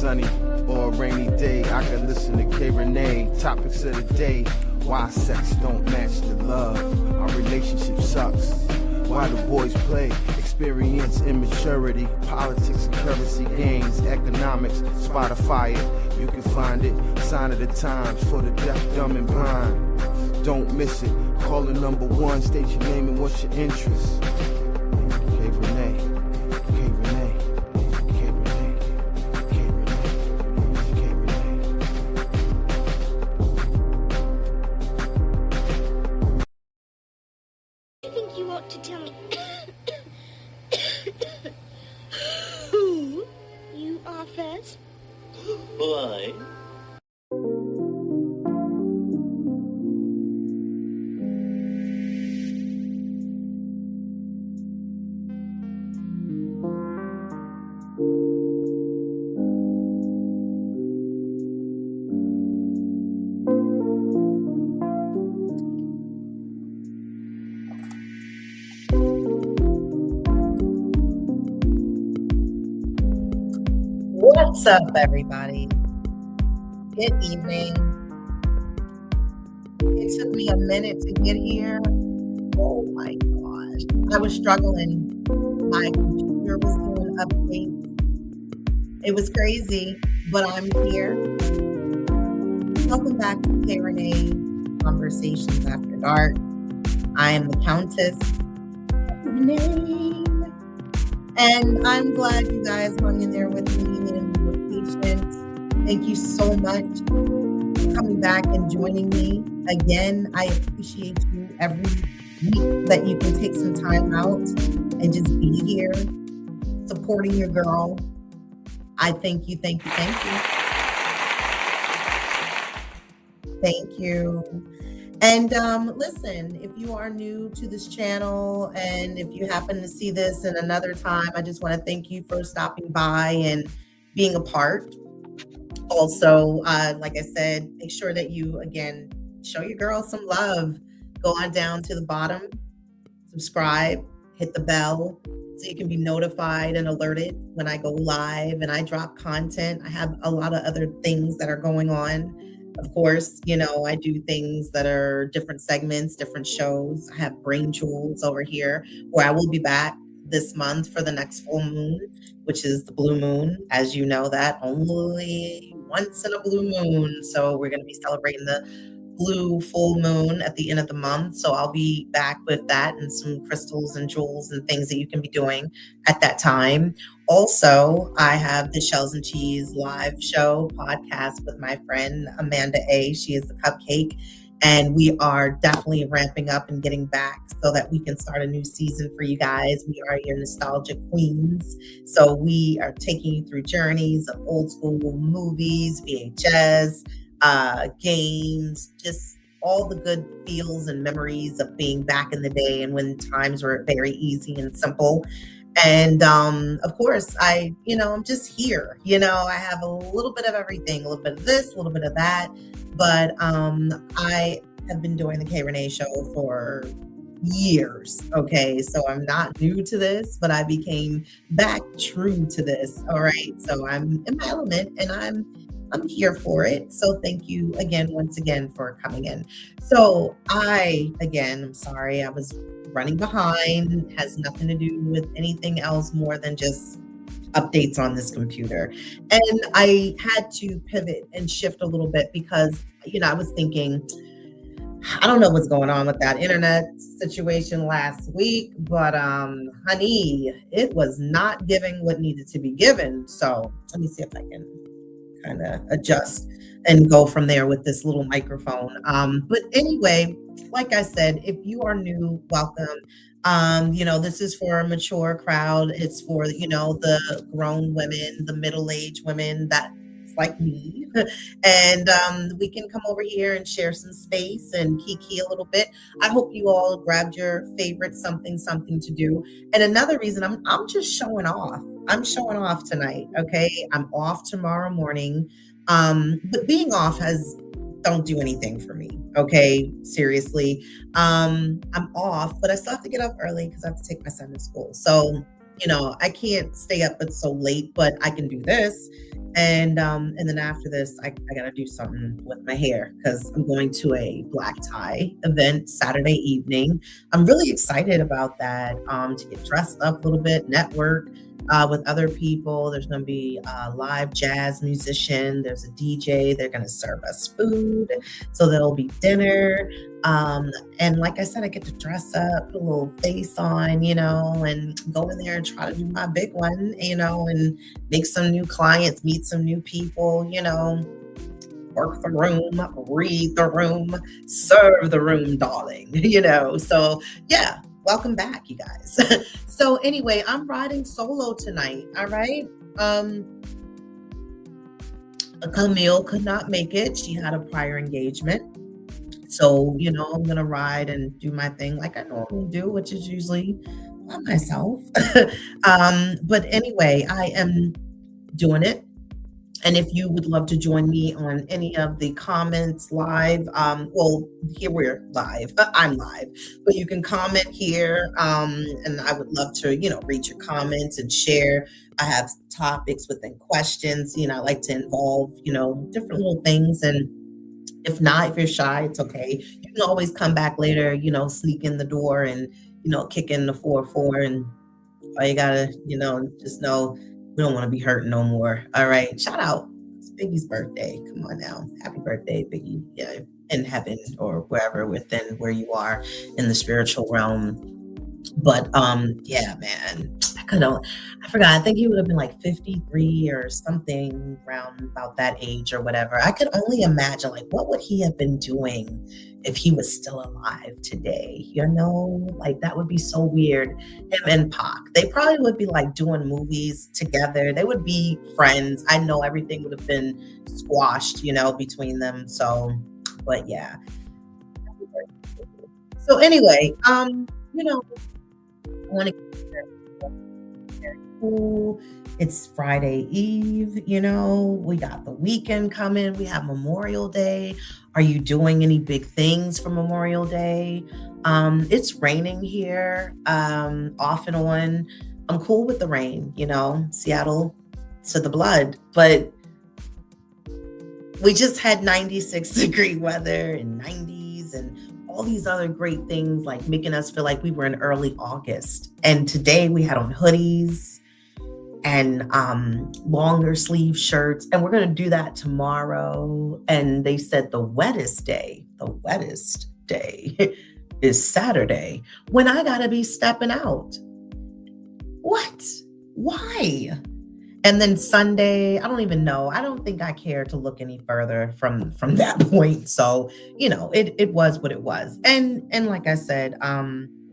sunny or a rainy day, I can listen to KRENE. Topics of the day: why sex don't match the love, our relationship sucks, why the boys play, experience immaturity, politics and currency gains, economics, Spotify it, you can find it, sign of the times for the deaf, dumb and blind. Don't miss it, call the number one, state your name and what's your interest. KRENE, KRENE, KRENE, KRENE, KRENE. I think you ought to tell me who you are first. Why? What's up, everybody? Good evening. It took me a minute to get here. Oh my gosh. I was struggling. My computer was doing updates. It was crazy, but I'm here. Welcome back to KRENE Conversations After Dark. I am the Countess Rene. And I'm glad you guys hung in there with me and were patient. Thank you so much for coming back and joining me. Again, I appreciate you every week that you can take some time out and just be here, supporting your girl. I thank you, thank you, thank you. Thank you. And listen, if you are new to this channel and if you happen to see this in another time, I just want to thank you for stopping by and being a part. Also, like I said, make sure that you, again, show your girl some love. Go on down to the bottom, subscribe, hit the bell so you can be notified and alerted when I go live and I drop content. I have a lot of other things that are going on. Of course, you know, I do things that are different segments, different shows. I have Brain Jewels over here where I will be back this month for the next full moon, which is the blue moon. As you know, that only once in a blue moon. So we're going to be celebrating the blue full moon at the end of the month. So I'll be back with that and some crystals and jewels and things that you can be doing at that time. Also, I have the Shells and Cheese live show podcast with my friend Amanda A. She is the cupcake. And we are definitely ramping up and getting back so that we can start a new season for you guys. We are your nostalgic queens. So we are taking you through journeys of old school movies, VHS, games, just all the good feels and memories of being back in the day and when times were very easy and simple. And of course, I'm just here. I have a little bit of everything, a little bit of this, a little bit of that. But I have been doing the KRENE show for years. Okay, so I'm not new to this, but I became back true to this. All right, so I'm in my element and I'm here for it. So thank you again, once again, for coming in. So I'm sorry, I was running behind. It has nothing to do with anything else more than just updates on this computer. And I had to pivot and shift a little bit because, I was thinking, I don't know what's going on with that internet situation last week, but honey, it was not giving what needed to be given. So let me see if I can kind of adjust and go from there with this little microphone. But anyway, like I said, if you are new, welcome. This is for a mature crowd. It's for, the grown women, the middle-aged women that's like me. And we can come over here and share some space and kiki a little bit. I hope you all grabbed your favorite something to do. And another reason I'm just showing off. I'm showing off tonight. Okay. I'm off tomorrow morning. But being off don't do anything for me. Okay. Seriously. I'm off, but I still have to get up early because I have to take my son to school. So I can't stay up but so late, but I can do this. And then after this, I gotta do something with my hair because I'm going to a black tie event Saturday evening. I'm really excited about that. To get dressed up a little bit, network with other people. There's going to be a live jazz musician. There's a DJ. They're going to serve us food. So there'll be dinner. And like I said, I get to dress up, put a little face on, and go in there and try to do my big one, and make some new clients, meet some new people, work the room, read the room, serve the room, darling, So, yeah, welcome back, you guys. So, anyway, I'm riding solo tonight. All right. Camille could not make it. She had a prior engagement. So, I'm going to ride and do my thing like I normally do, which is usually by myself. But anyway, I am doing it. And if you would love to join me on any of the comments live, well, here we're live. I'm live, but you can comment here. And I would love to, read your comments and share. I have topics within questions. I like to involve, different little things. And if not, if you're shy, it's okay. You can always come back later, sneak in the door and, kick in the 4-4. And all you gotta, just know we don't want to be hurting no more. All right. Shout out. It's Biggie's birthday. Come on now. Happy birthday, Biggie. Yeah, in heaven or wherever within where you are in the spiritual realm. But yeah, man. I forgot. I think he would have been like 53 or something around about that age or whatever. I could only imagine, like, what would he have been doing if he was still alive today? Like that would be so weird. Him and Pac, they probably would be like doing movies together. They would be friends. I know everything would have been squashed, between them. So, but yeah. So anyway, I want to. It's Friday Eve, we got the weekend coming. We have Memorial Day. Are you doing any big things for Memorial Day? It's raining here, off and on. I'm cool with the rain, Seattle to the blood, but we just had 96-degree weather and 90s and all these other great things, like making us feel like we were in early August. And today we had on hoodies and longer sleeve shirts. And we're going to do that tomorrow. And they said the wettest day is Saturday, when I got to be stepping out. What? Why? And then Sunday, I don't even know. I don't think I care to look any further from that point. So, it was what it was. And like I said,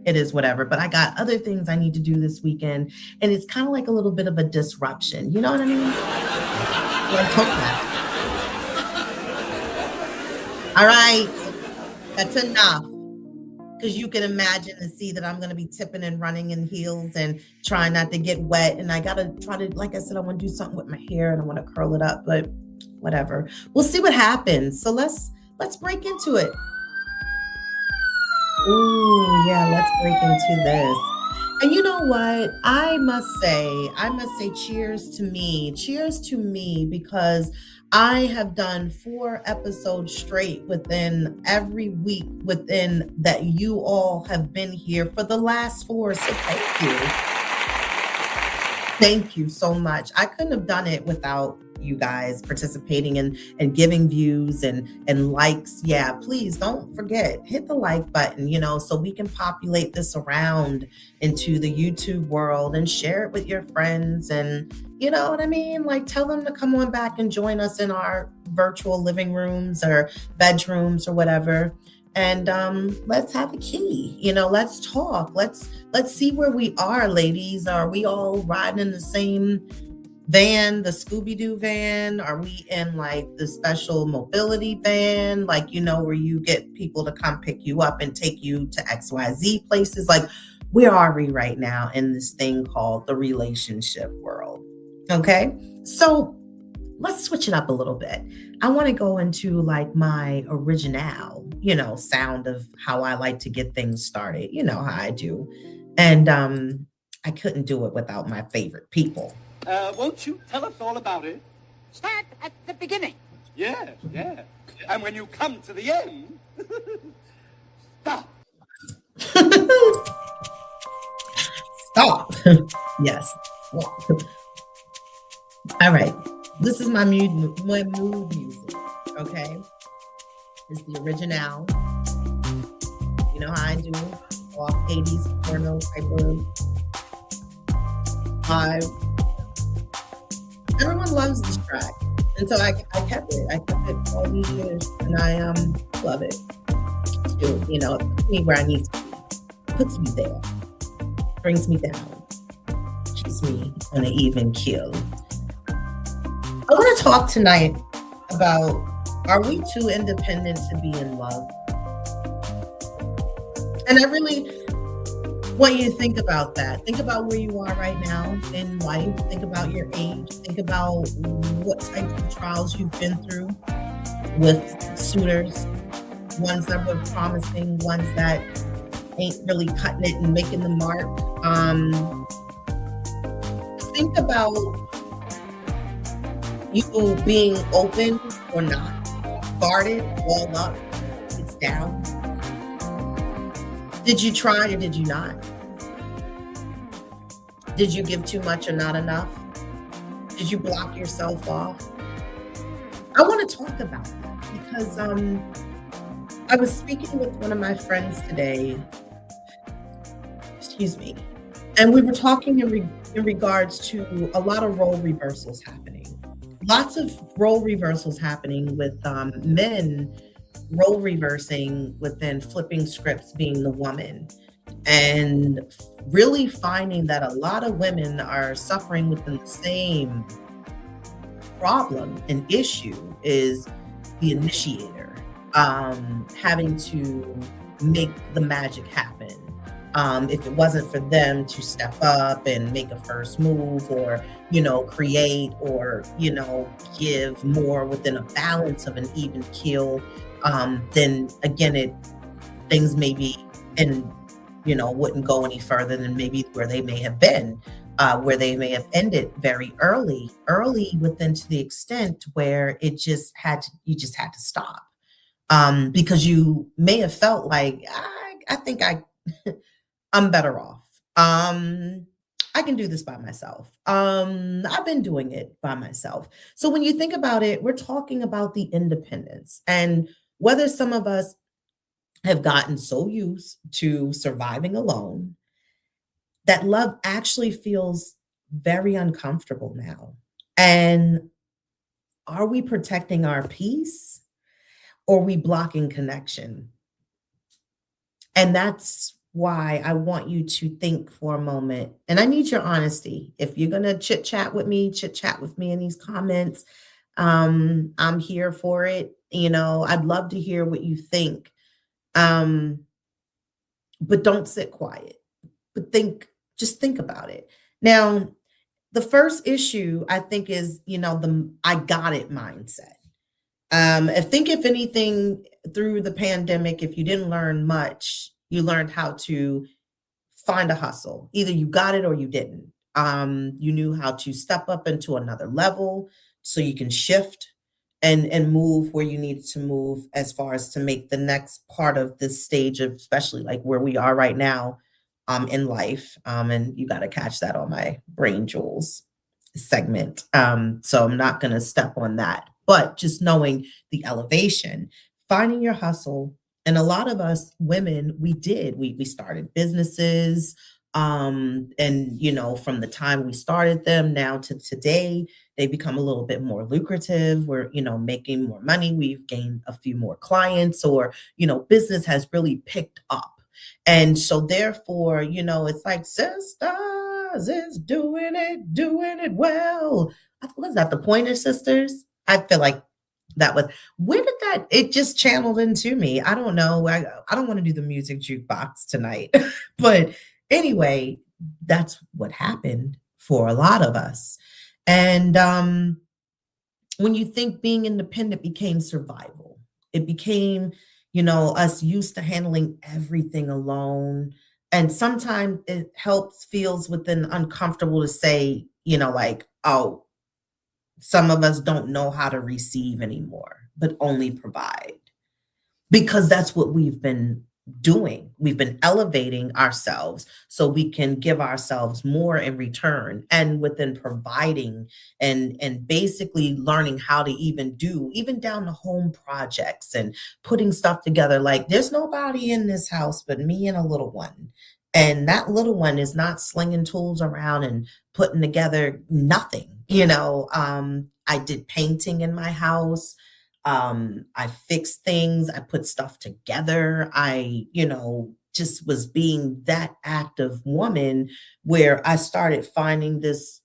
it is whatever, but I got other things I need to do this weekend. And it's kind of like a little bit of a disruption. You know what I mean? Like, all right, that's enough. Because you can imagine and see that I'm going to be tipping and running in heels and trying not to get wet. And I got to try to, like I said, I want to do something with my hair and I want to curl it up, but whatever. We'll see what happens. So let's break into it. Ooh, yeah, let's break into this. And you know what? I must say cheers to me, because I have done 4 episodes straight within every week within that you all have been here for the last 4. So thank you. Thank you so much. I couldn't have done it without you guys participating and giving views and likes. Yeah, please don't forget, hit the like button, so we can populate this around into the YouTube world and share it with your friends. And you know what I mean? Like, tell them to come on back and join us in our virtual living rooms or bedrooms or whatever. And let's have a key, let's talk. Let's see where we are, ladies. Are we all riding in the same van, the Scooby-Doo van? Are we in like the special mobility van, like, where you get people to come pick you up and take you to XYZ places? Like, where are we right now in this thing called the relationship world? Okay, so let's switch it up a little bit. I want to go into like my original, sound of how I like to get things started. You know how I do. And I couldn't do it without my favorite people. Won't you tell us all about it? Start at the beginning. Yes, yes. And when you come to the end, stop. Stop. Yes. All right. This is my mood music. Okay. It's the original. You know how I do off 80s porno type of vibe. Everyone loves this track. And so I kept it. I kept it all these years. And I love it. You know, it puts me where I need to be. It puts me there. Brings me down. Keeps me on an even keel. I want to talk tonight about, are we too independent to be in love? And I really want you to think about that. Think about where you are right now in life. Think about your age. Think about what types of trials you've been through with suitors, ones that were promising, ones that ain't really cutting it and making the mark. Think about you being open or not, guarded, walled up, it's down. Did you try or did you not? Did you give too much or not enough? Did you block yourself off? I want to talk about that because I was speaking with one of my friends today, and we were talking in regards to a lot of role reversals happening. Lots of role reversals happening with men role reversing within flipping scripts, being the woman, and really finding that a lot of women are suffering within the same problem and issue is the initiator, having to make the magic happen. If it wasn't for them to step up and make a first move or, create or, give more within a balance of an even keel, then again, things maybe, and, wouldn't go any further than maybe where they may have been, where they may have ended very early within to the extent where you just had to stop. Because you may have felt like, I think I'm better off. I can do this by myself. I've been doing it by myself. So when you think about it, we're talking about the independence and whether some of us have gotten so used to surviving alone that love actually feels very uncomfortable now. And are we protecting our peace or are we blocking connection? And that's why I want you to think for a moment. And I need your honesty. If you're going to chit chat with me in these comments. I'm here for it. I'd love to hear what you think. But don't sit quiet. But just think about it. Now, the first issue I think is, the I got it mindset. I think if anything through the pandemic, if you didn't learn much, you learned how to find a hustle. Either you got it or you didn't. You knew how to step up into another level so you can shift and move where you needed to move as far as to make the next part of this stage of, especially like where we are right now in life. And you got to catch that on my Brain Jewels segment. So I'm not going to step on that, but just knowing the elevation, finding your hustle. And a lot of us women, we started businesses. And, from the time we started them now to today, they become a little bit more lucrative. We're, making more money. We've gained a few more clients or, business has really picked up. And so therefore, it's like Sisters is doing it well. Was that the Pointer Sisters? I feel like that was, where did that, it just channeled into me. I don't know. I don't want to do the music jukebox tonight, but anyway, that's what happened for a lot of us. And when you think being independent became survival, it became, us used to handling everything alone. And sometimes it feels within uncomfortable to say, like, oh, some of us don't know how to receive anymore, but only provide, because that's what we've been doing. We've been elevating ourselves so we can give ourselves more in return, and within providing and basically learning how to even down to home projects and putting stuff together. Like, there's nobody in this house but me and a little one, and that little one is not slinging tools around and putting together nothing. I did painting in my house. I fixed things, I put stuff together. Just was being that active woman, where I started finding this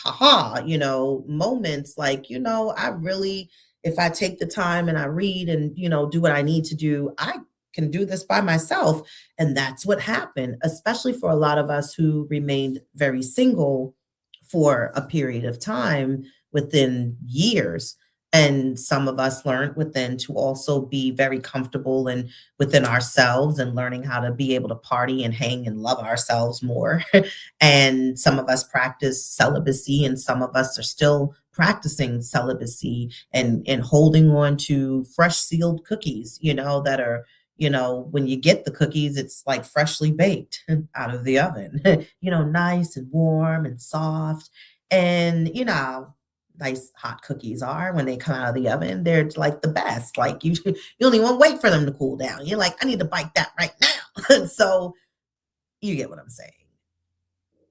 moments like, I really, if I take the time and I read and, do what I need to do, I can do this by myself. And that's what happened, especially for a lot of us who remained very single for a period of time within years. And some of us learned within to also be very comfortable and within ourselves, and learning how to be able to party and hang and love ourselves more. And some of us practice celibacy, and some of us are still practicing celibacy and holding on to fresh sealed cookies, that are, when you get the cookies, it's like freshly baked out of the oven, nice and warm and soft. And, nice hot cookies are when they come out of the oven. They're like the best. Like, you don't even want to wait for them to cool down. You're like, I need to bite that right now. So you get what I'm saying.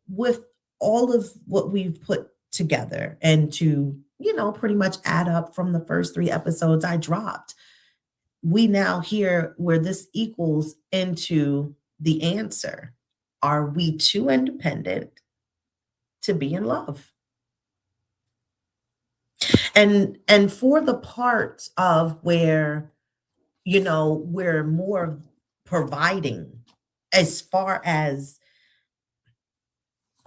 With all of what we've put together, and to, pretty much add up from the first 3 episodes I dropped, we now hear where this equals into the answer. Are we too independent to be in love? And for the parts of where, we're more providing, as far as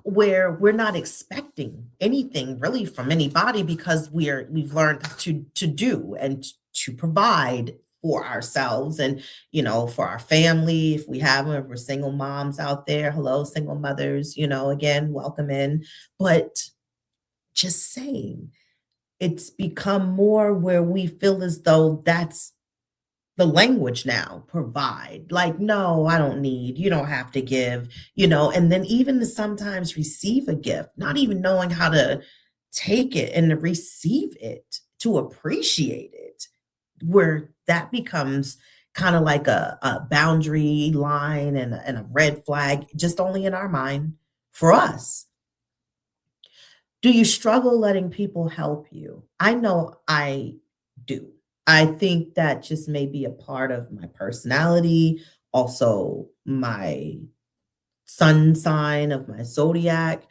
where we're not expecting anything really from anybody, because we've learned to do and to provide for ourselves, and for our family, if we have them. If we're single moms out there, hello single mothers, again, welcome in. But just saying, it's become more where we feel as though that's the language now. Provide. Like, no, I don't need, you don't have to give, and then even to sometimes receive a gift, not even knowing how to take it and to receive it, to appreciate it, where that becomes kind of like a boundary line and a red flag, just only in our mind for us. Do you struggle letting people help you? I know I do. I think that just may be a part of my personality, also my sun sign of my zodiac.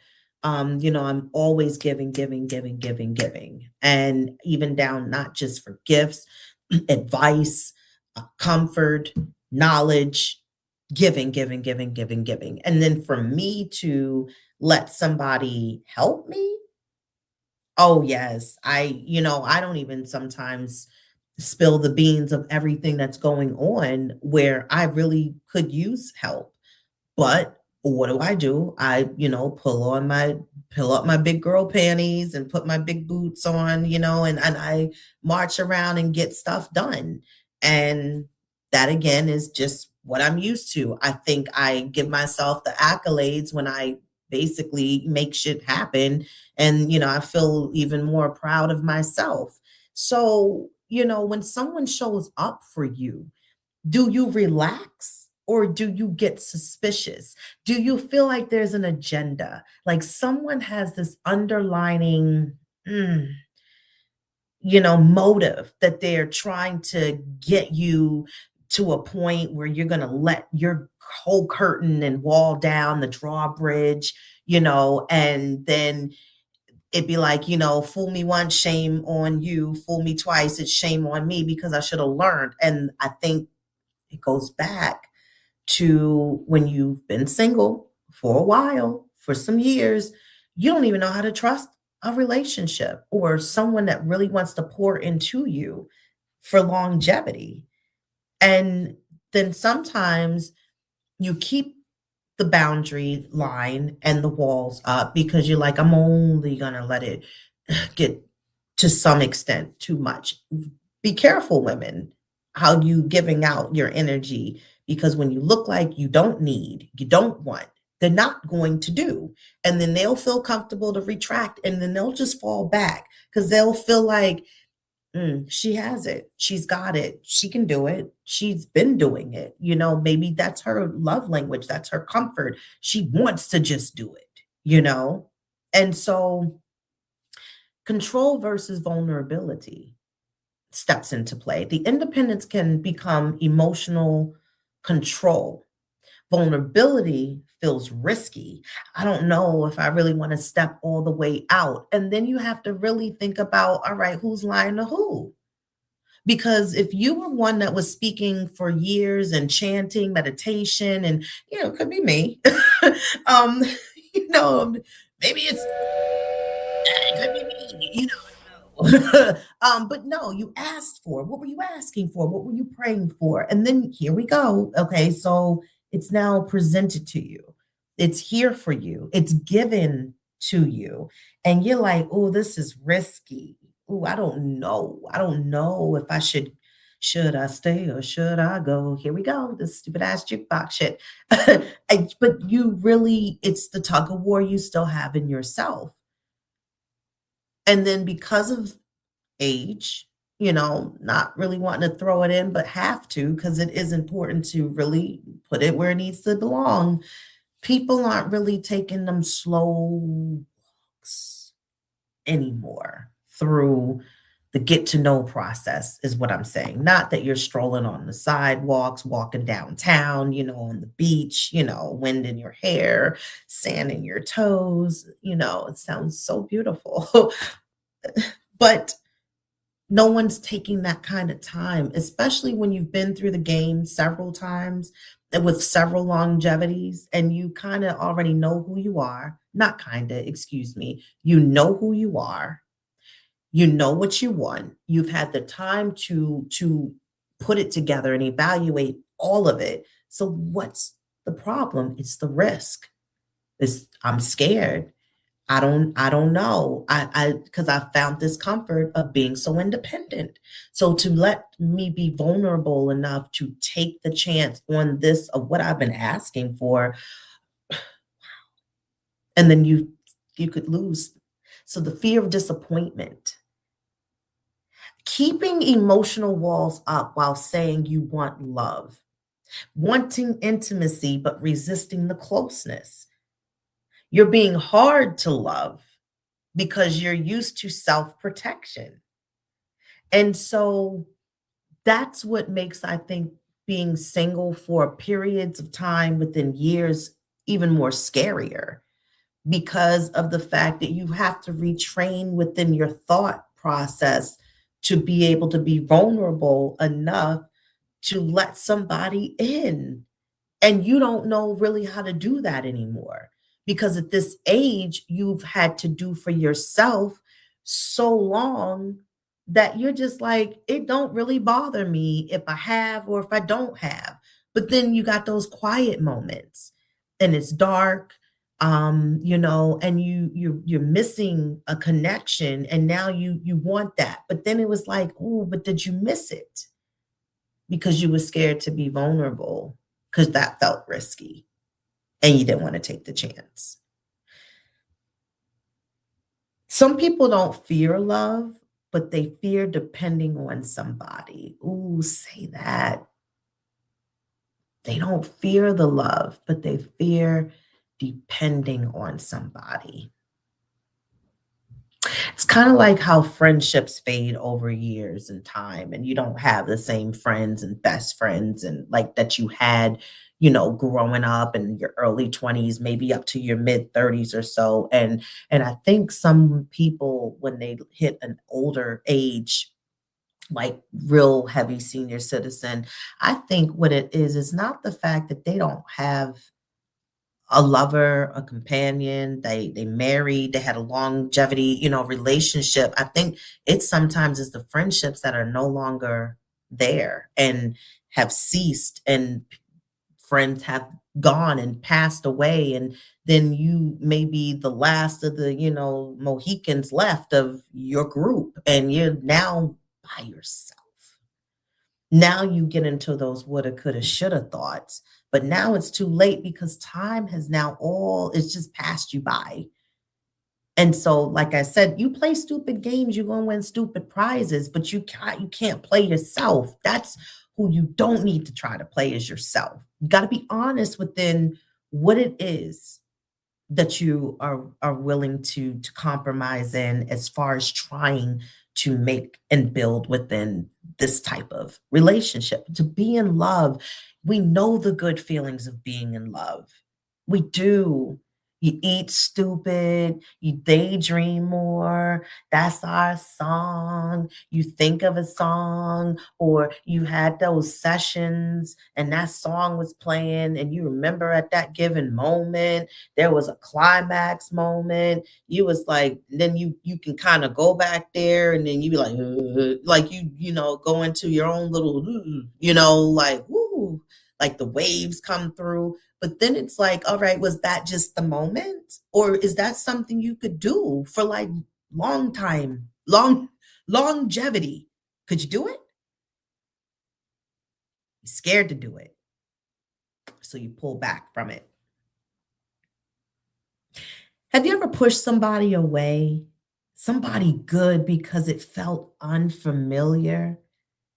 I'm always giving, giving, giving, giving, giving. And even down, not just for gifts, advice, comfort, knowledge, giving, giving, giving, giving, giving. And then for me to let somebody help me, oh yes, I don't even sometimes spill the beans of everything that's going on, where I really could use help. But what do? I, pull up my big girl panties and put my big boots on, and I march around and get stuff done. And that again is just what I'm used to. I think I give myself the accolades when I basically make shit happen. And, I feel even more proud of myself. So, when someone shows up for you, do you relax or do you get suspicious? Do you feel like there's an agenda? Like someone has this underlining, motive that they're trying to get you to a point where you're going to let your whole curtain and wall down, the drawbridge, and then it'd be like, fool me once, shame on you. Fool me twice, it's shame on me, because I should have learned. And I think it goes back to when you've been single for a while, for some years, you don't even know how to trust a relationship or someone that really wants to pour into you for longevity. And then sometimes you keep the boundary line and the walls up because you're like, I'm only gonna let it get to some extent too much. Be careful, women, how you giving out your energy because when you look like you don't need, you don't want, they're not going to do. And then they'll feel comfortable to retract and then they'll just fall back because they'll feel like, she has it. She's got it. She can do it. She's been doing it. Maybe that's her love language. That's her comfort. She wants to just do it. And so control versus vulnerability steps into play. The independence can become emotional control. Vulnerability feels risky. I don't know if I really want to step all the way out. And then you have to really think about, all right, who's lying to who? Because if you were one that was speaking for years and chanting meditation, and it could be me, um, you know, maybe it could be me, but no, you asked for. What were you asking for? What were you praying for? And then here we go. Okay, so it's now presented to you. It's here for you. It's given to you. And you're like, oh, this is risky. Oh, I don't know. I don't know if I should I stay or should I go? Here we go. This stupid ass jukebox shit. But you really, it's the tug of war you still have in yourself. And then because of age, not really wanting to throw it in, but have to, because it is important to really put it where it needs to belong. People aren't really taking them slow walks anymore through the get to know process, is what I'm saying. Not that you're strolling on the sidewalks, walking downtown, on the beach, wind in your hair, sand in your toes. It sounds so beautiful. But no one's taking that kind of time, especially when you've been through the game several times and with several longevities and you kind of already know who you are. Not kind of, excuse me. You know who you are. You know what you want. You've had the time to put it together and evaluate all of it. So what's the problem? It's the risk. I'm scared. I don't know. Because I found this comfort of being so independent. So to let me be vulnerable enough to take the chance on this of what I've been asking for, and then you could lose. So the fear of disappointment, keeping emotional walls up while saying you want love, wanting intimacy but resisting the closeness. You're being hard to love because you're used to self-protection. And so that's what makes, I think, being single for periods of time within years even more scarier, because of the fact that you have to retrain within your thought process to be able to be vulnerable enough to let somebody in. And you don't know really how to do that anymore, because at this age, you've had to do for yourself so long that you're just like, it don't really bother me if I have or if I don't have. But then you got those quiet moments and it's dark, and you're missing a connection, and now you want that. But then it was like, oh, but did you miss it? Because you were scared to be vulnerable, because that felt risky and you didn't want to take the chance. Some people don't fear love, but they fear depending on somebody. Ooh, say that. They don't fear the love, but they fear depending on somebody. It's kind of like how friendships fade over years and time, and you don't have the same friends and best friends and like that you had, growing up in your early 20s, maybe up to your mid 30s or so. And I think some people, when they hit an older age, like real heavy senior citizen, I think what it is not the fact that they don't have a lover, a companion, they married, they had a longevity, relationship. I think it sometimes is the friendships that are no longer there and have ceased, and friends have gone and passed away, and then you may be the last of the, Mohicans left of your group, and you're now by yourself. Now you get into those woulda, coulda, shoulda thoughts, but now it's too late because time has now it's just passed you by. And so, like I said, you play stupid games, you're gonna win stupid prizes, but you can't play yourself. That's who you don't need to try to play is yourself. You got to be honest within what it is that you are willing to compromise in as far as trying to make and build within this type of relationship. To be in love, we know the good feelings of being in love. We do. You eat stupid, you daydream more. That's our song. You think of a song, or you had those sessions and that song was playing, and you remember at that given moment, there was a climax moment. You was like, then you can kind of go back there, and then you be like go into your own little, like, woo, like the waves come through. But then it's like, all right, was that just the moment? Or is that something you could do for like long time, longevity? Could you do it? You're scared to do it. So you pull back from it. Have you ever pushed somebody away? Somebody good because it felt unfamiliar?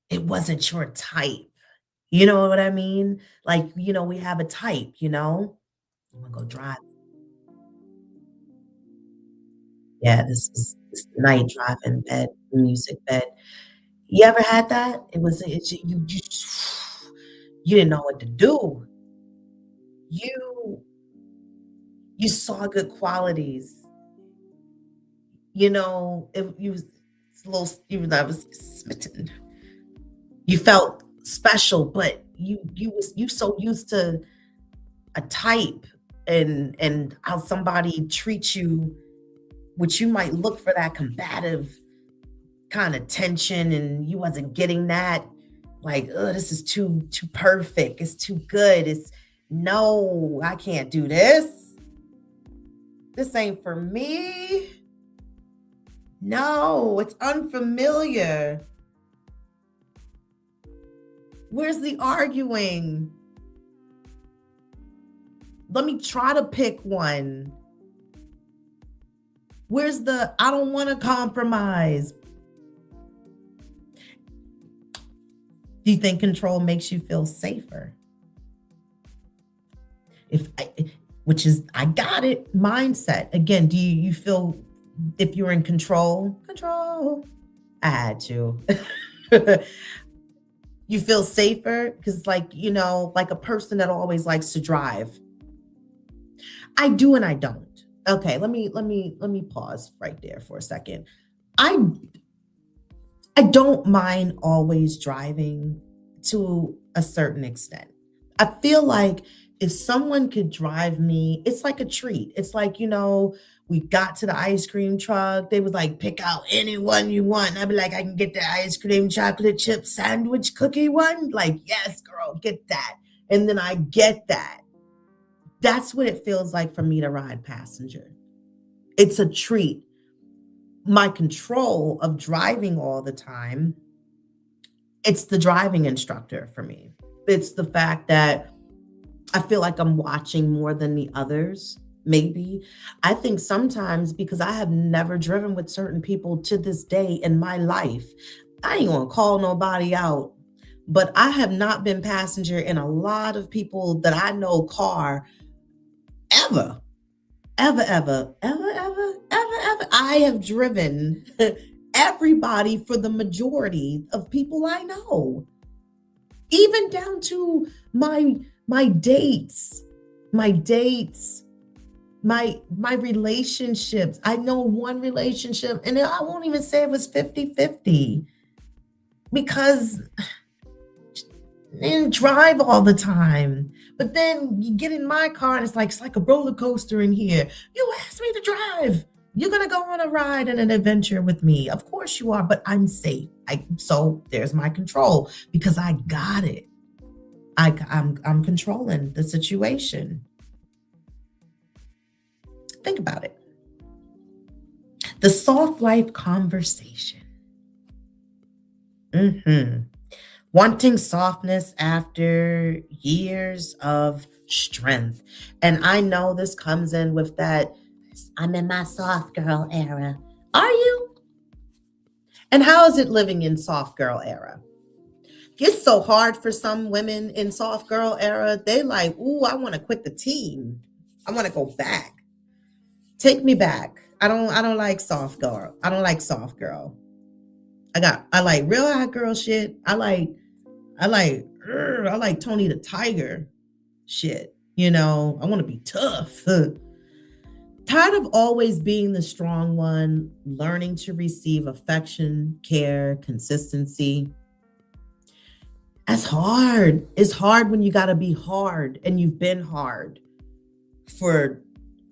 It wasn't your type. You know what I mean? Like, we have a type, I'm gonna go drive. Yeah, this night driving bed, music bed. You ever had that? You just you didn't know what to do. You you saw good qualities. If you was a little, even though I was smitten. You felt special, but you so used to a type and how somebody treats you, which you might look for that combative kind of tension, and you wasn't getting that. Like, oh, this is too perfect. It's too good. It's no, I can't do this. This ain't for me. No, it's unfamiliar. Where's the arguing? Let me try to pick one. Where's the I don't want to compromise? Do you think control makes you feel safer? Which is I got it mindset. Again, do you feel if you're in control? Control. I had to. You feel safer because, like a person that always likes to drive. I do and I don't. Okay, let me pause right there for a second. I don't mind always driving to a certain extent. I feel like if someone could drive me, it's like a treat. It's like, we got to the ice cream truck. They was like, pick out any one you want. I'd be like, I can get the ice cream chocolate chip sandwich cookie one. Like, yes, girl, get that. And then I get that. That's what it feels like for me to ride passenger. It's a treat. My control of driving all the time, it's the driving instructor for me. It's the fact that I feel like I'm watching more than the others. Maybe. I think sometimes because I have never driven with certain people to this day in my life, I ain't gonna call nobody out, but I have not been passenger in a lot of people that I know car ever. Ever. I have driven everybody for the majority of people I know, even down to my dates, my relationships. I know one relationship, and I won't even say it was 50-50 because I didn't drive all the time. But then you get in my car and it's like a roller coaster in here. You asked me to drive. You're gonna go on a ride and an adventure with me. Of course you are, but I'm safe. So there's my control because I got it. I'm controlling the situation. Think about it. The soft life conversation. Wanting softness after years of strength. And I know this comes in with that, I'm in my soft girl era. Are you? And how is it living in soft girl era? It's so hard for some women in soft girl era. They like, ooh, I want to quit the team. I want to go back. Take me back. I don't like soft girl. I don't like soft girl. I like real hot girl shit. I like Tony the Tiger shit. You know, I want to be tough. Tired of always being the strong one, learning to receive affection, care, consistency. That's hard. It's hard when you got to be hard and you've been hard for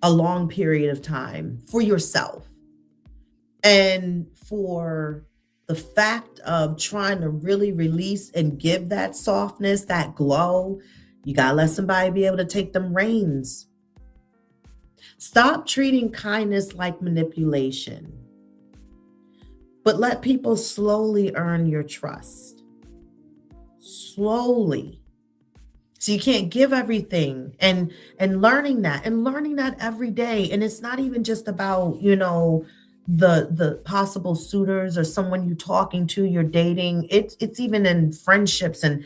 a long period of time for yourself. And for the fact of trying to really release and give that softness, that glow, you got to let somebody be able to take them reins. Stop treating kindness like manipulation, but let people slowly earn your trust. Slowly. So you can't give everything, and learning that every day. And it's not even just about, you know, the possible suitors or someone you're talking to, you're dating. It's even in friendships and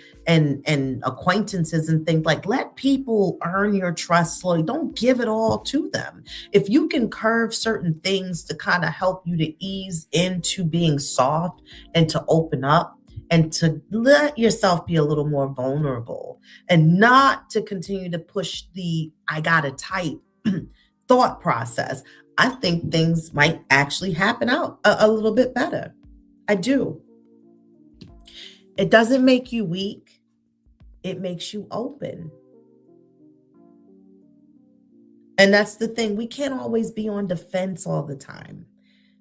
acquaintances and things. Like, let people earn your trust slowly. Don't give it all to them. If you can curve certain things to kind of help you to ease into being soft and to open up and to let yourself be a little more vulnerable and not to continue to push the I gotta type thought process, I think things might actually happen out a little bit better. I do. It doesn't make you weak. It makes you open. And that's the thing. We can't always be on defense all the time.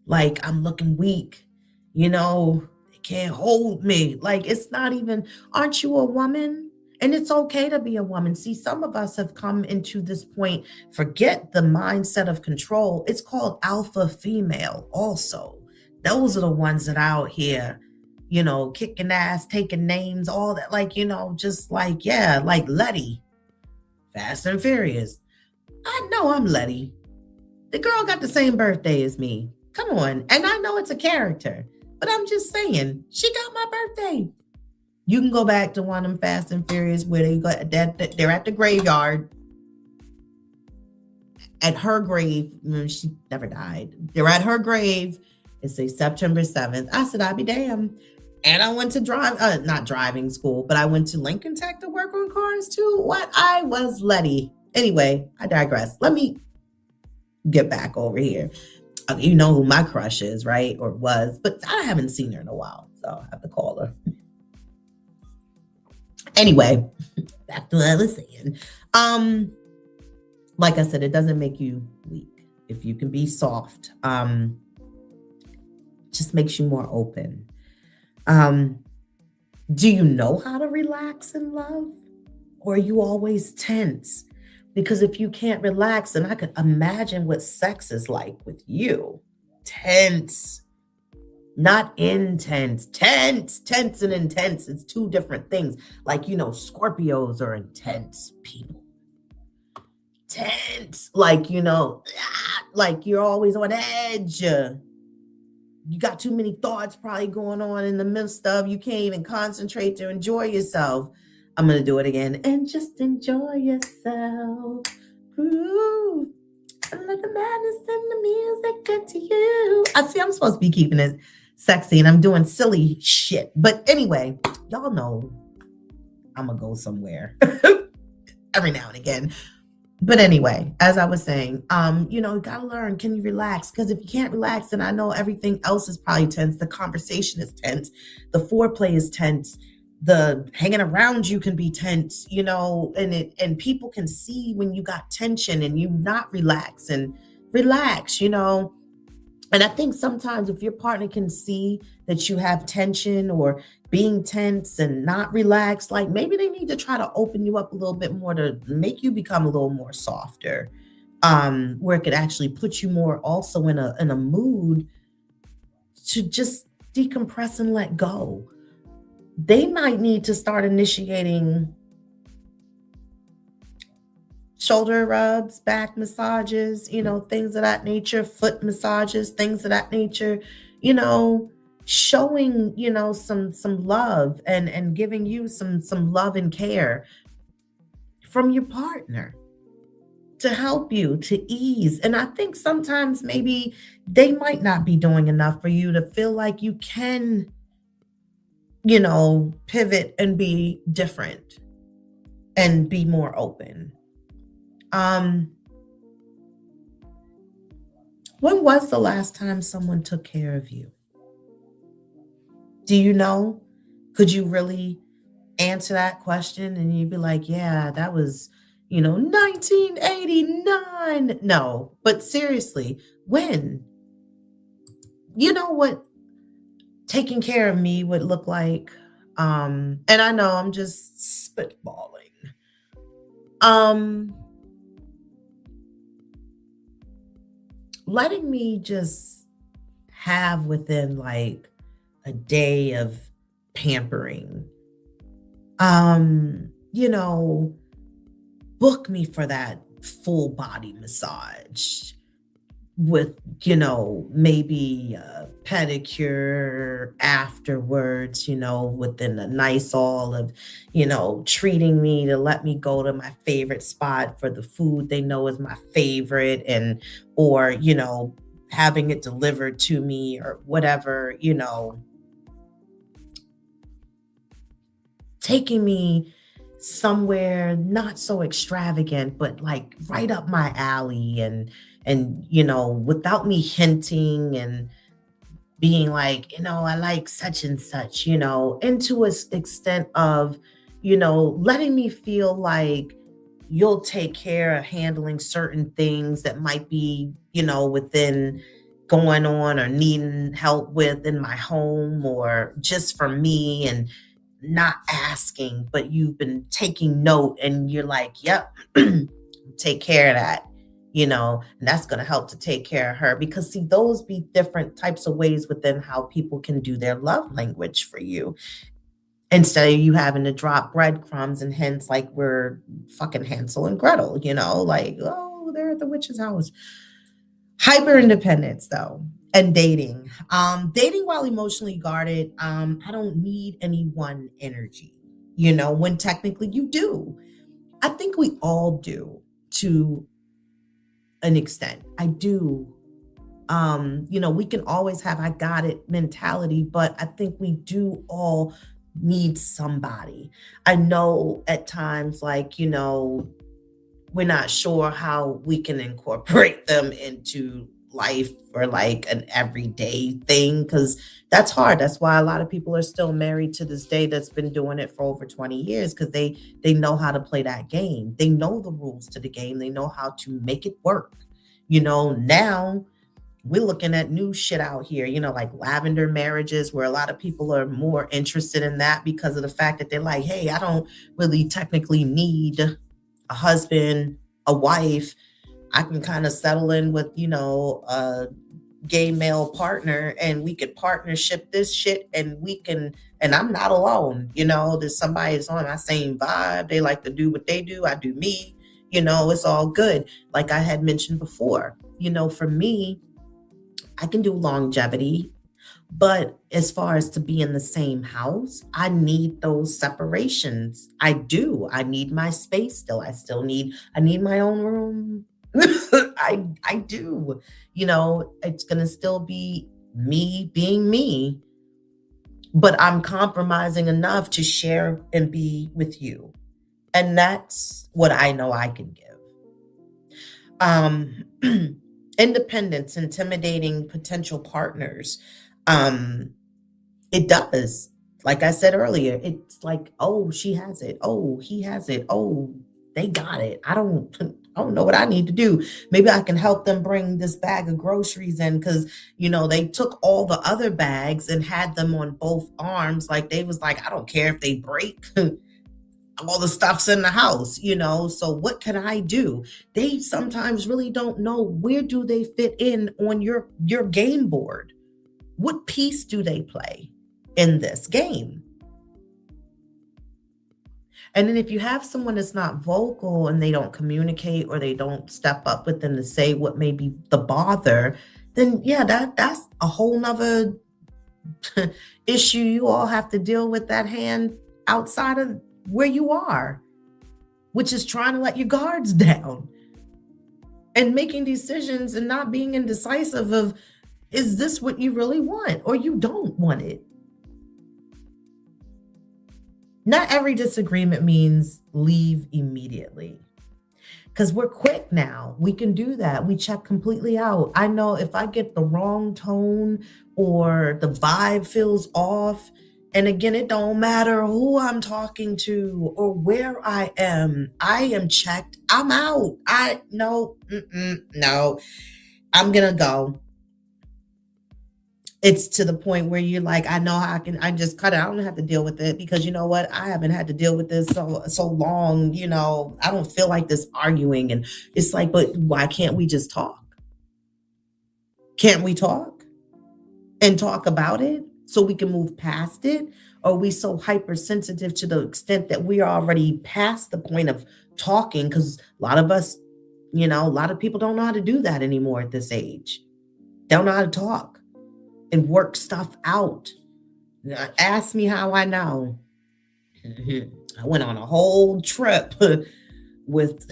Like, I'm looking weak, you know, they can't hold me. Like, it's not even, aren't you a woman? And it's okay to be a woman. See, some of us have come into this point, forget the mindset of control. It's called alpha female also. Those are the ones that are out here, you know, kicking ass, taking names, all that. Like, you know, just like, yeah, like Letty, Fast and Furious. I know I'm Letty. The girl got the same birthday as me. Come on. And I know it's a character, but I'm just saying, she got my birthday. You can go back to one of them Fast and Furious where they're at the graveyard. At her grave, she never died. They're at her grave. It says September 7th. I said, I'll be damned. And I went to not driving school, but I went to Lincoln Tech to work on cars too. What? I was Letty. Anyway, I digress. Let me get back over here. You know who my crush is, right? Or was, but I haven't seen her in a while, so I have to call her. Anyway, back to what I was saying. Like I said, it doesn't make you weak. If you can be soft, just makes you more open. Do you know how to relax in love? Or are you always tense? Because if you can't relax, then I could imagine what sex is like with you. Tense. Not intense. Tense and intense. It's two different things. Like, you know, Scorpios are intense people. Tense. Like, you know, like you're always on edge. You got too many thoughts probably going on in the midst of, you can't even concentrate to enjoy yourself. I'm going to do it again. And just enjoy yourself. Ooh. Let the madness and the music get to you. I see I'm supposed to be keeping it sexy and I'm doing silly shit. But anyway, y'all know I'm going to go somewhere every now and again. But anyway, as I was saying, you know, you got to learn, can you relax? Because if you can't relax, then I know everything else is probably tense. The conversation is tense. The foreplay is tense. The hanging around you can be tense, you know, and people can see when you got tension and you not relax, you know. And I think sometimes if your partner can see that you have tension or being tense and not relaxed, like maybe they need to try to open you up a little bit more to make you become a little more softer, where it could actually put you more also in a mood to just decompress and let go. They might need to start initiating shoulder rubs, back massages, things of that nature, foot massages, things of that nature, you know, showing, some love and giving you some love and care from your partner to help you to ease. And I think sometimes maybe they might not be doing enough for you to feel like you can, pivot and be different and be more open. When was the last time someone took care of you? Do you know? Could you really answer that question and you'd be like, yeah, that was, 1989. No, but seriously, when? You know what taking care of me would look like? And I know I'm just spitballing. Letting me just have within like a day of pampering, you know, book me for that full body massage with, maybe a pedicure afterwards, within a nice all of, treating me to let me go to my favorite spot for the food they know is my favorite and, or, having it delivered to me or whatever, taking me somewhere not so extravagant, but like right up my alley and without me hinting and being like, I like such and such, into an extent of, letting me feel like you'll take care of handling certain things that might be, within going on or needing help with in my home or just for me and not asking, but you've been taking note and you're like, yep, take care of that, and that's going to help to take care of her. Because see, those be different types of ways within how people can do their love language for you. Instead of you having to drop breadcrumbs and hints like we're fucking Hansel and Gretel, like, oh, they're at the witch's house. Hyper independence though, and dating. Dating while emotionally guarded. I don't need anyone energy, when technically you do. I think we all do to an extent. I do. We can always have I got it mentality, but I think we do all need somebody. I know at times, like, we're not sure how we can incorporate them into life or like an everyday thing, because that's hard. That's why a lot of people are still married to this day that's been doing it for over 20 years, because they know how to play that game. They know the rules to the game. They know how to make it work. Now we're looking at new shit out here, like lavender marriages, where a lot of people are more interested in that because of the fact that they're like, hey, I don't really technically need a husband, a wife. I can kind of settle in with, a gay male partner and we could partnership this shit and I'm not alone, there's somebody that's on my same vibe. They like to do what they do. I do me, it's all good. Like I had mentioned before, for me, I can do longevity, but as far as to be in the same house, I need those separations. I do. I need my space still. I need my own room. I do. It's going to still be me being me, but I'm compromising enough to share and be with you. And that's what I know I can give. Independence, intimidating potential partners. It does. Like I said earlier, it's like, oh, she has it. Oh, he has it. Oh, they got it. I don't. I don't know what I need to do. Maybe I can help them bring this bag of groceries in because, they took all the other bags and had them on both arms. Like they was like, I don't care if they break. All the stuff's in the house, so what can I do? They sometimes really don't know where do they fit in on your game board. What piece do they play in this game? And then if you have someone that's not vocal and they don't communicate or they don't step up with them to say what may be the bother, then yeah, that's a whole nother issue you all have to deal with that hand outside of where you are, which is trying to let your guards down and making decisions and not being indecisive of, is this what you really want or you don't want it? Not every disagreement means leave immediately. Because we're quick now. We can do that. We check completely out. I know if I get the wrong tone or the vibe feels off, and again, it don't matter who I'm talking to or where I am checked. I'm out. No, I'm going to go. It's to the point where you're like, I know how I just cut it. I don't have to deal with it because you know what? I haven't had to deal with this so long, I don't feel like this arguing. And it's like, but why can't we just talk? Can't we talk and talk about it so we can move past it? Or are we so hypersensitive to the extent that we are already past the point of talking? Because a lot of us, a lot of people don't know how to do that anymore at this age. Don't know how to talk and work stuff out. Ask me how I know. I went on a whole trip with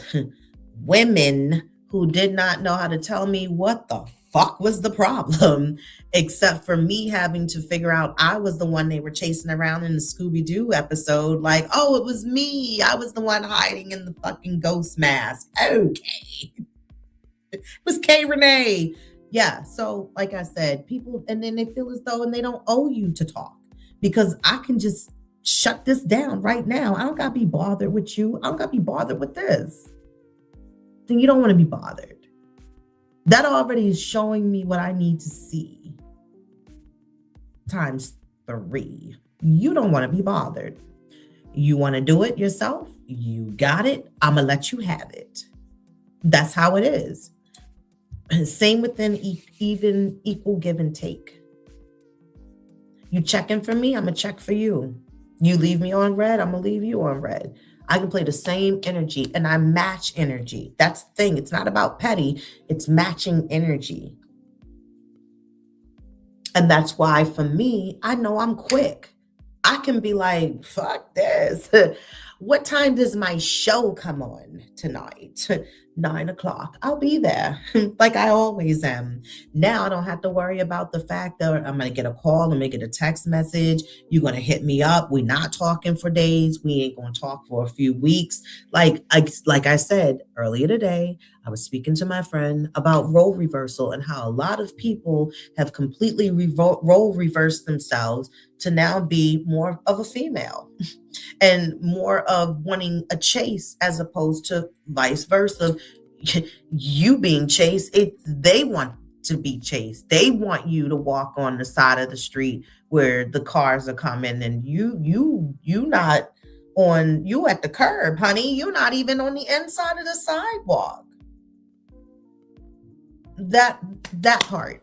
women who did not know how to tell me what the fuck was the problem, except for me having to figure out I was the one they were chasing around in the Scooby-Doo episode. Like, oh, it was me. I was the one hiding in the fucking ghost mask. Okay. It was Rene. Yeah, so like I said, people, and then they feel as though and they don't owe you to talk because I can just shut this down right now. I don't got to be bothered with you. I don't got to be bothered with this. Then you don't want to be bothered. That already is showing me what I need to see. Times 3. You don't want to be bothered. You want to do it yourself? You got it. I'm going to let you have it. That's how it is. Same within even equal give and take. You checking for me, I'm going to check for you. You leave me on red, I'm going to leave you on red. I can play the same energy and I match energy. That's the thing. It's not about petty. It's matching energy. And that's why for me, I know I'm quick. I can be like, fuck this. What time does my show come on tonight? 9:00. I'll be there like I always am. Now I don't have to worry about the fact that I'm going to get a call, I'm going to get a text message. You're going to hit me up. We're not talking for days. We ain't going to talk for a few weeks. Like I said earlier today, I was speaking to my friend about role reversal and how a lot of people have completely role reversed themselves to now be more of a female and more of wanting a chase as opposed to vice versa. You being chased, they want to be chased. They want you to walk on the side of the street where the cars are coming and you not on, you at the curb, honey. You're not even on the inside of the sidewalk. That part.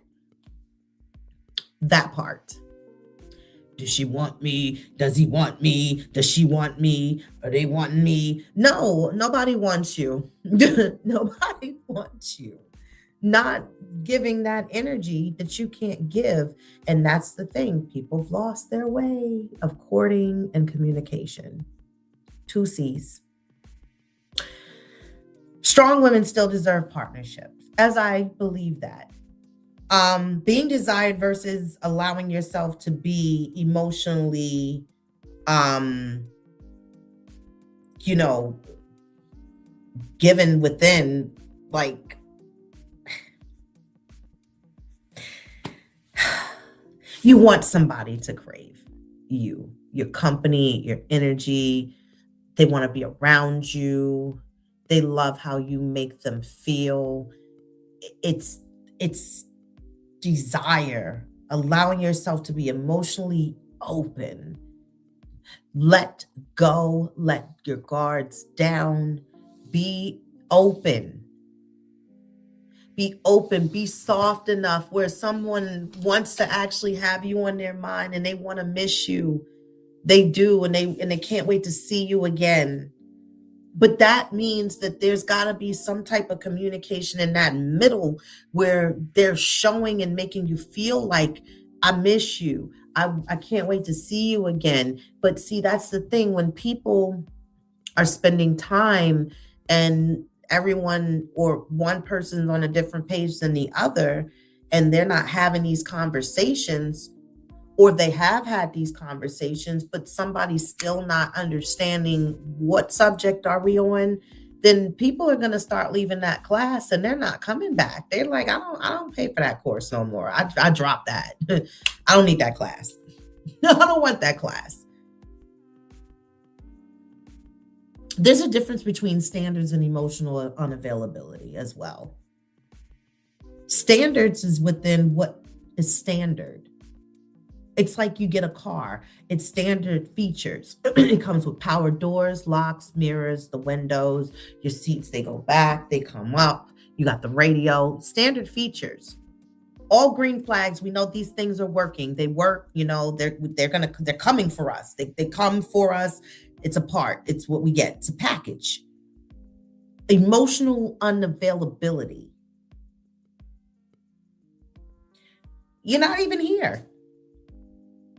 Does she want me? Does he want me? Does she want me? Are they wanting me? No, nobody wants you. Nobody wants you. Not giving that energy that you can't give. And that's the thing. People have lost their way of courting and communication. 2 C's. Strong women still deserve partnerships, as I believe that. Being desired versus allowing yourself to be emotionally, given within, like, you want somebody to crave you, your company, your energy. They want to be around you. They love how you make them feel. It's desire, allowing yourself to be emotionally open. Let go, let your guards down. Be open. Be open, be soft enough where someone wants to actually have you on their mind and they want to miss you. They do, and they can't wait to see you again. But that means that there's got to be some type of communication in that middle where they're showing and making you feel like, I miss you. I can't wait to see you again. But see, that's the thing. When people are spending time and everyone or one person's on a different page than the other, and they're not having these conversations, or they have had these conversations, but somebody's still not understanding what subject are we on, then people are going to start leaving that class and they're not coming back. They're like, I don't pay for that course no more. I dropped that. I don't need that class. I don't want that class. There's a difference between standards and emotional unavailability as well. Standards is within what is standard. It's like you get a car. It's standard features. It comes with power doors, locks, mirrors, the windows, your seats, they go back, they come up. You got the radio, standard features. All green flags. We know these things are working. They work, they're coming for us. They come for us. It's a part. It's what we get. It's a package. Emotional unavailability. You're not even here.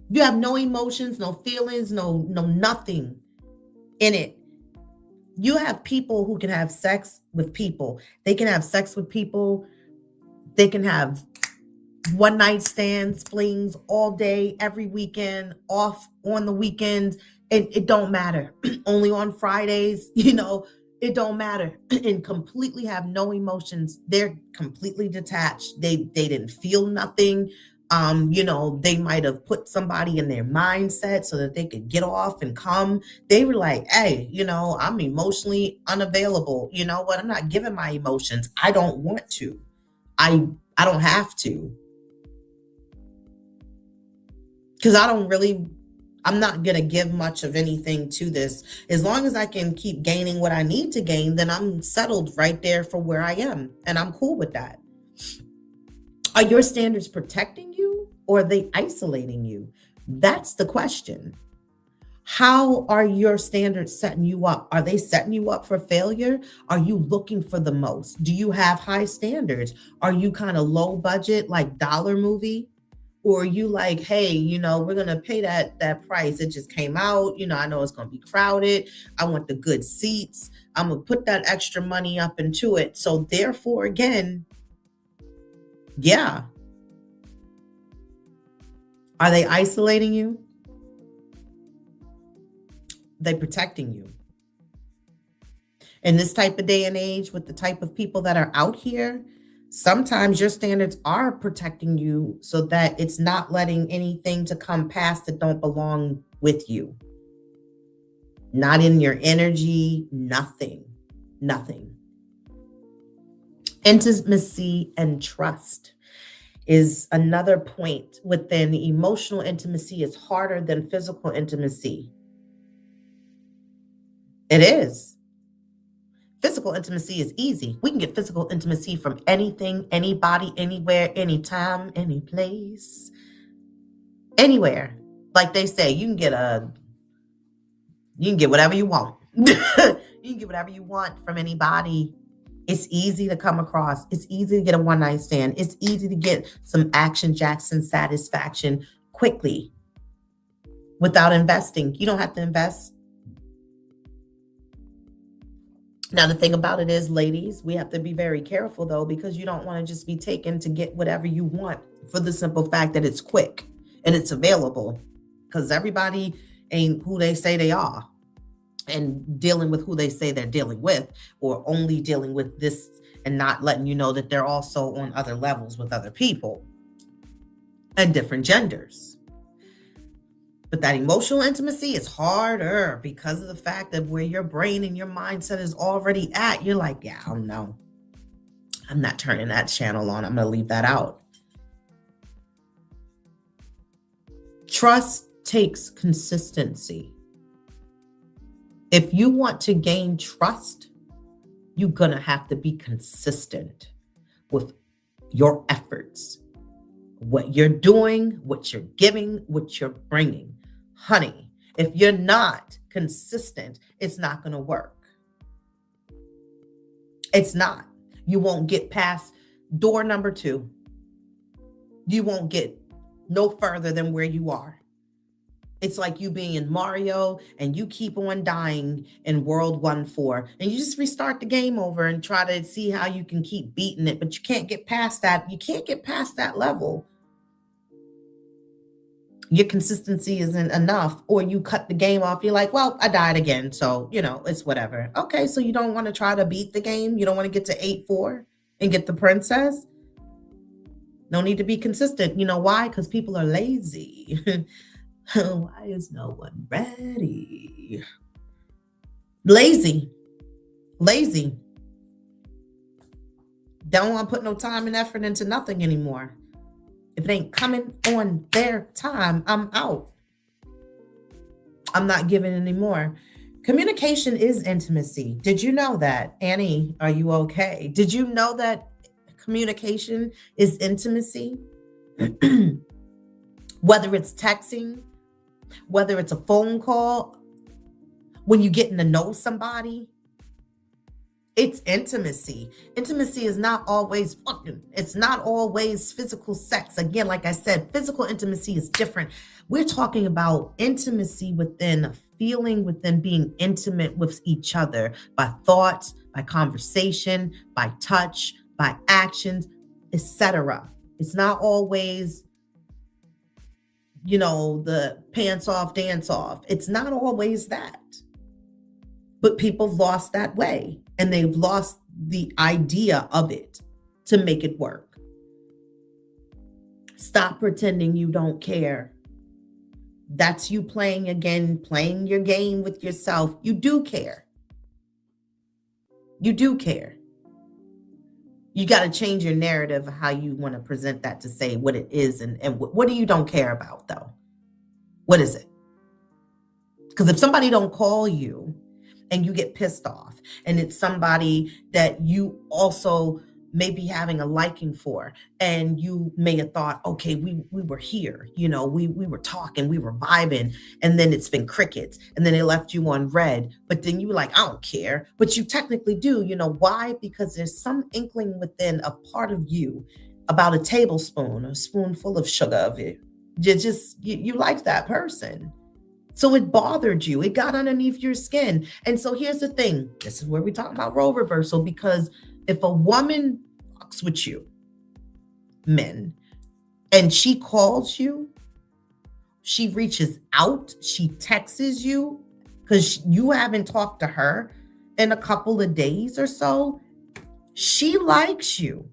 You have no emotions, no feelings, no nothing in it. You have people who can have sex with people. They can have sex with people. They can have one night stands, flings all day, every weekend, off on the weekends. It don't matter. Only on Fridays, it don't matter. And completely have no emotions. They're completely detached. They didn't feel nothing. They might have put somebody in their mindset so that they could get off and come. They were like, hey, I'm emotionally unavailable. You know what? I'm not giving my emotions. I don't want to. I don't have to. Because I'm not going to give much of anything to this. As long as I can keep gaining what I need to gain, then I'm settled right there for where I am. And I'm cool with that. Are your standards protecting you or are they isolating you? That's the question. How are your standards setting you up? Are they setting you up for failure? Are you looking for the most? Do you have high standards? Are you kind of low budget, like dollar movie? Or are you like, hey, we're going to pay that price. It just came out. I know it's going to be crowded. I want the good seats. I'm going to put that extra money up into it. So therefore, again, yeah. Are they isolating you? They protecting you? In this type of day and age, with the type of people that are out here, sometimes your standards are protecting you so that it's not letting anything to come past that don't belong with you. Not in your energy, nothing. Intimacy and trust is another point within emotional intimacy. Is harder than physical intimacy. It is. Physical intimacy is easy. We can get physical intimacy from anything, anybody, anywhere, anytime, any place, anywhere. Like they say, you can get whatever you want. You can get whatever you want from anybody. It's easy to come across. It's easy to get a one-night stand. It's easy to get some Action Jackson satisfaction quickly without investing. You don't have to invest. Now, the thing about it is, ladies, we have to be very careful, though, because you don't want to just be taken to get whatever you want for the simple fact that it's quick and it's available, because everybody ain't who they say they are. And dealing with who they say they're dealing with, or only dealing with this and not letting you know that they're also on other levels with other people and different genders. But that emotional intimacy is harder because of the fact that where your brain and your mindset is already at, you're like, yeah, I don't know. I'm not turning that channel on. I'm going to leave that out. Trust takes consistency. If you want to gain trust, you're going to have to be consistent with your efforts, what you're doing, what you're giving, what you're bringing. Honey, if you're not consistent, it's not going to work. It's not. You won't get past door number 2. You won't get no further than where you are. It's like you being in Mario and you keep on dying in World 1-4 and you just restart the game over and try to see how you can keep beating it, but you can't get past that. You can't get past that level. Your consistency isn't enough, or you cut the game off. You're like, well, I died again, so, it's whatever. Okay, so you don't want to try to beat the game? You don't want to get to 8-4 and get the princess? No need to be consistent. You know why? Because people are lazy. Why is no one ready? Lazy. Don't want to put no time and effort into nothing anymore. If it ain't coming on their time, I'm out. I'm not giving anymore. Communication is intimacy. Did you know that? Annie, are you okay? Did you know that communication is intimacy? Whether it's texting, whether it's a phone call, when you're getting to know somebody, it's intimacy. Intimacy is not always fucking. It's not always physical sex. Again, like I said, physical intimacy is different. We're talking about intimacy within a feeling, within being intimate with each other by thoughts, by conversation, by touch, by actions, etc. It's not always, the pants off, dance off. It's not always that. But people have lost that way, and they've lost the idea of it to make it work. Stop pretending you don't care. That's you playing your game with yourself. You do care. You do care. You got to change your narrative of how you want to present that to say what it is and what do you don't care about, though? What is it? Because if somebody don't call you and you get pissed off, and it's somebody that you also may be having a liking for, and you may have thought, okay, we were here, we were talking, we were vibing, and then it's been crickets, and then they left you on red, but then you were like, I don't care, but you technically do. Why? Because there's some inkling within a part of you about a tablespoon, a spoonful of sugar of it. You like that person. So it bothered you. It got underneath your skin. And so here's the thing. This is where we talk about role reversal, because if a woman fucks with you, men, and she calls you, she reaches out, she texts you because you haven't talked to her in a couple of days or so, she likes you.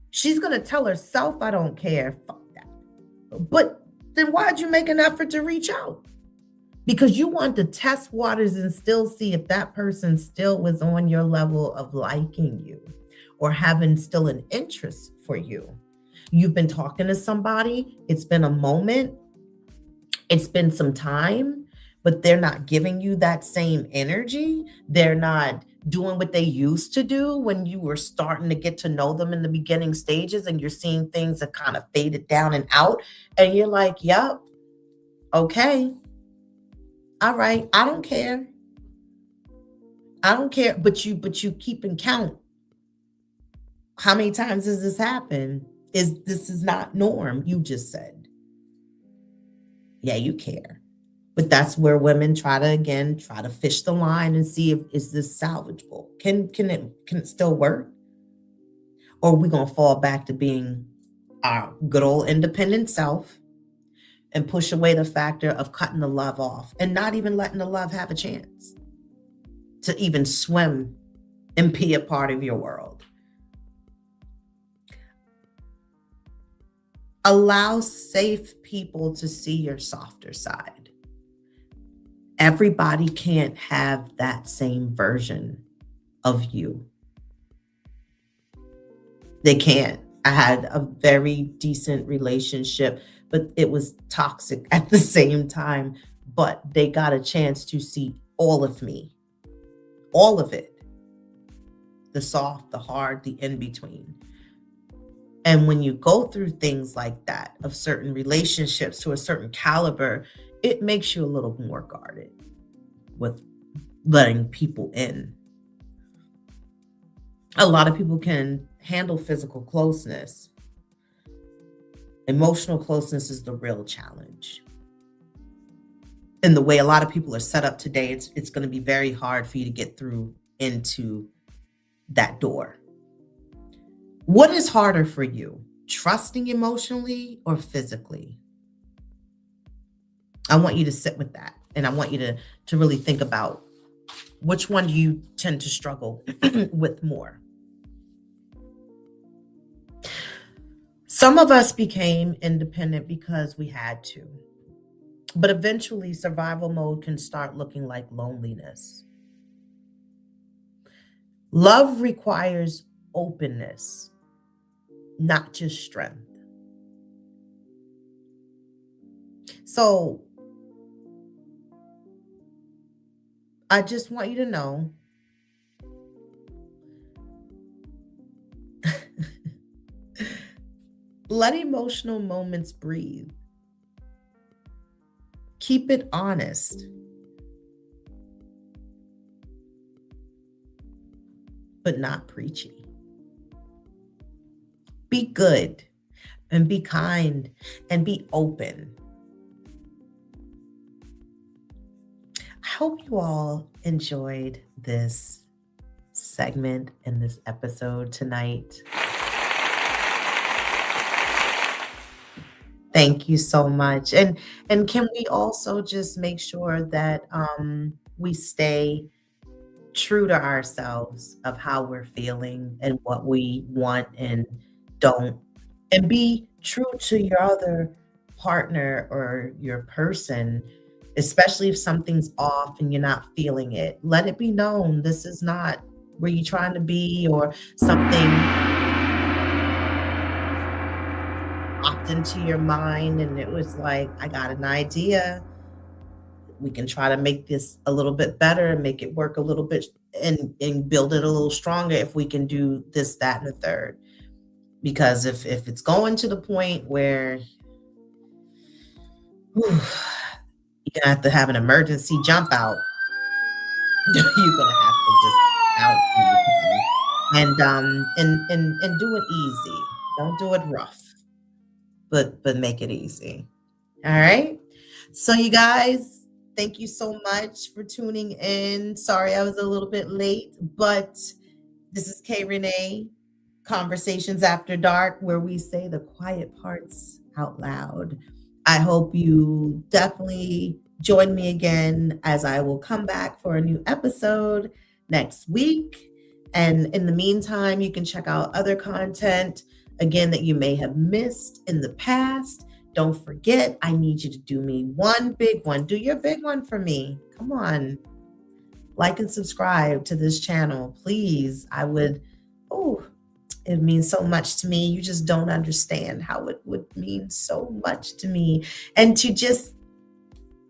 She's going to tell herself, I don't care. Fuck that. But then why'd you make an effort to reach out? Because you want to test waters and still see if that person still was on your level of liking you or having still an interest for you. You've been talking to somebody, it's been a moment, it's been some time, but they're not giving you that same energy. They're not doing what they used to do when you were starting to get to know them in the beginning stages, and you're seeing things that kind of faded down and out. And you're like, yep, okay, all right, I don't care. But you keep in count. How many times has this happened? This is not norm, you just said. Yeah, you care. But that's where women try to fish the line and see if is this salvageable. Can it still work? Or are we gonna fall back to being our good old independent self and push away the factor of cutting the love off and not even letting the love have a chance to even swim and be a part of your world? Allow safe people to see your softer side. Everybody can't have that same version of you. They can't. I had a very decent relationship, but it was toxic at the same time. But they got a chance to see all of me, all of it, the soft, the hard, the in between. And when you go through things like that, of certain relationships to a certain caliber, it makes you a little more guarded with letting people in. A lot of people can handle physical closeness. Emotional closeness is the real challenge. And the way a lot of people are set up today, it's going to be very hard for you to get through into that door. What is harder for you, trusting emotionally or physically? I want you to sit with that. And I want you to really think about which one do you tend to struggle with more. Some of us became independent because we had to. But eventually, survival mode can start looking like loneliness. Love requires openness, not just strength. So, I just want you to know let emotional moments breathe. Keep it honest, but not preachy. Be good and be kind and be open. I hope you all enjoyed this segment and this episode tonight. Thank you so much. And can we also just make sure that we stay true to ourselves of how we're feeling and what we want and don't, and be true to your other partner or your person, especially if something's off and you're not feeling it. Let it be known this is not where you're trying to be, or something popped into your mind and it was like, I got an idea. We can try to make this a little bit better and make it work a little bit and build it a little stronger if we can do this, that, and the third. Because if it's going to the point where you're gonna have to have an emergency jump out, you're gonna have to just out and do it easy. Don't do it rough, but make it easy. All right. So you guys, thank you so much for tuning in. Sorry I was a little bit late, but this is Rene, Conversations After Dark, where we say the quiet parts out loud. I hope you definitely join me again, as I will come back for a new episode next week. And in the meantime, you can check out other content, again, that you may have missed in the past. Don't forget, I need you to do me one big one. Do your big one for me. Come on. Like and subscribe to this channel, please. It means so much to me. You just don't understand how it would mean so much to me. And to just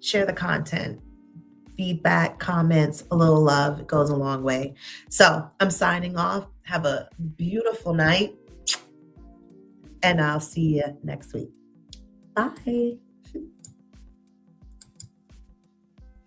share the content, feedback, comments, a little love, it goes a long way. So I'm signing off. Have a beautiful night. And I'll see you next week. Bye.